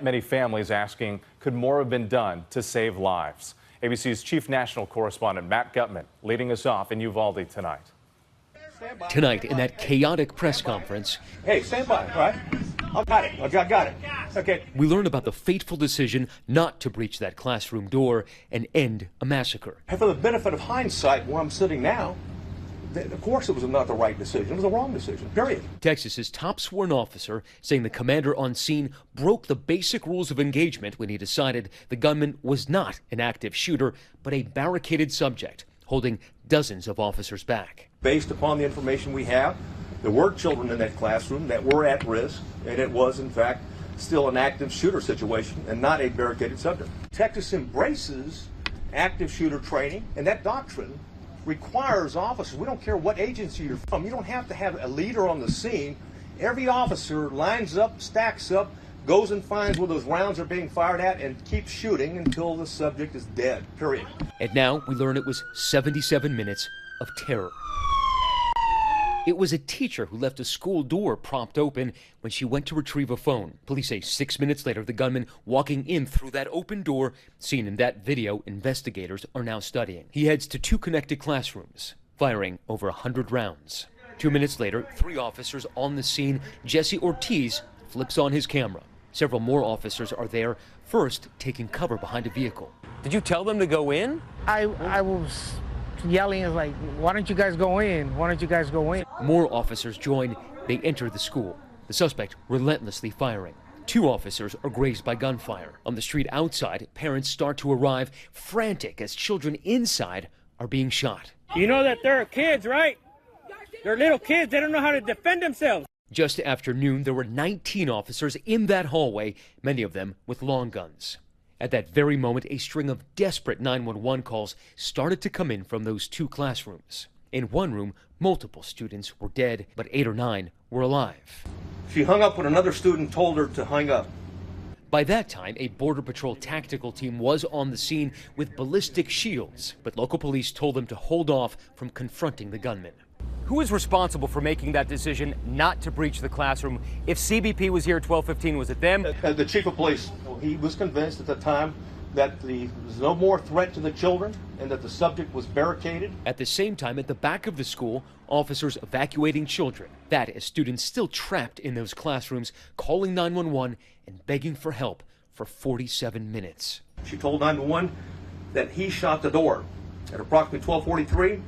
Many families asking, could more have been done to save lives? ABC's chief national correspondent Matt Gutman leading us off in Uvalde tonight. Tonight, in that chaotic press conference, hey, stand by, right? I got it. I got it. Okay. We learn about the fateful decision not to breach that classroom door and end a massacre. And for the benefit of hindsight, where I'm sitting now, of course it was not the right decision. It was the wrong decision, period. Texas's top sworn officer saying the commander on scene broke the basic rules of engagement when he decided the gunman was not an active shooter, but a barricaded subject, holding dozens of officers back. Based upon the information we have, there were children in that classroom that were at risk, and it was, in fact, still an active shooter situation and not a barricaded subject. Texas embraces active shooter training, and that doctrine requires officers, we don't care what agency you're from, you don't have to have a leader on the scene. Every officer lines up, stacks up, goes and finds where those rounds are being fired at and keeps shooting until the subject is dead, period. And now we learn it was 77 minutes of terror. It was a teacher who left a school door propped open when she went to retrieve a phone. Police say 6 minutes later, the gunman walking in through that open door, seen in that video, investigators are now studying. He heads to 2 connected classrooms, firing over 100 rounds. 2 minutes later, 3 officers on the scene. Jesse Ortiz flips on his camera. Several more officers are there, first taking cover behind a vehicle. Did you tell them to go in? I was yelling, like, why don't you guys go in? Why don't you guys go in? More officers join. They enter the school. The suspect relentlessly firing. 2 officers are grazed by gunfire. On the street outside, parents start to arrive, frantic as children inside are being shot. You know that they're kids, right? They're little kids. They don't know how to defend themselves. Just after noon, there were 19 officers in that hallway, many of them with long guns. At that very moment, a string of desperate 911 calls started to come in from those 2 classrooms. In one room, multiple students were dead, but 8 or 9 were alive. She hung up when another student told her to hang up. By that time, a Border Patrol tactical team was on the scene with ballistic shields, but local police told them to hold off from confronting the gunman. Who is responsible for making that decision not to breach the classroom? If CBP was here at 12:15, was it them? The chief of police, he was convinced at the time that there was no more threat to the children and that the subject was barricaded. At the same time, at the back of the school, officers evacuating children. That as students still trapped in those classrooms, calling 911 and begging for help for 47 minutes. She told 911 that he shot the door at approximately 12:43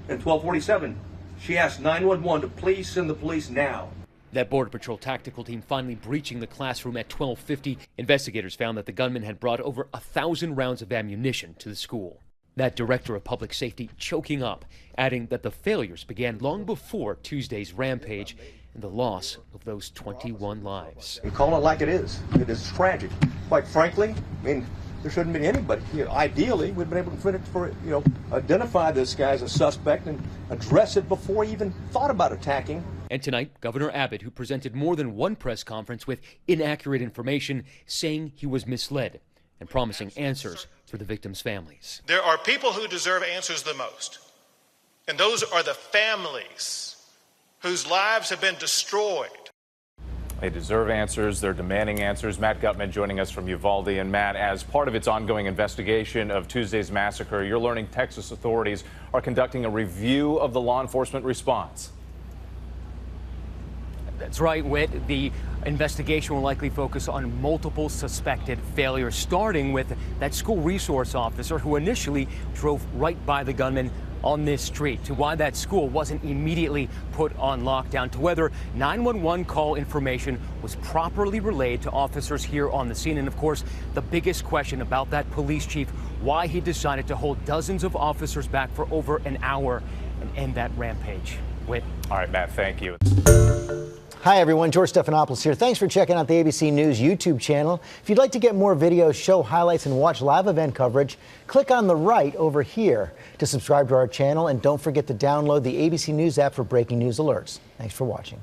and 12:47. She asked 911 to please send the police now. That Border Patrol tactical team finally breaching the classroom at 12:50. Investigators found that the gunman had brought over 1,000 rounds of ammunition to the school. That director of public safety choking up, adding that the failures began long before Tuesday's rampage and the loss of those 21 lives. And call it like it is. It is tragic. Quite frankly, I mean, there shouldn't have been anybody. Ideally, we'd been able to identify this guy as a suspect and address it before he even thought about attacking. And tonight, Governor Abbott, who presented more than one press conference with inaccurate information, saying he was misled and promising answers for the victims' families. There are people who deserve answers the most, and those are the families whose lives have been destroyed. They deserve answers. They're demanding answers. Matt Gutman joining us from Uvalde. And Matt, as part of its ongoing investigation of Tuesday's massacre, you're learning Texas authorities are conducting a review of the law enforcement response. That's right, Whit. The investigation will likely focus on multiple suspected failures, starting with that school resource officer who initially drove right by the gunman on this street, to why that school wasn't immediately put on lockdown, to whether 911 call information was properly relayed to officers here on the scene, and of course, the biggest question about that police chief, why he decided to hold dozens of officers back for over an hour and end that rampage. Whit. All right, Matt, thank you. Hi, everyone. George Stephanopoulos here. Thanks for checking out the ABC News YouTube channel. If you'd like to get more videos, show highlights, and watch live event coverage, click on the right over here to subscribe to our channel. And don't forget to download the ABC News app for breaking news alerts. Thanks for watching.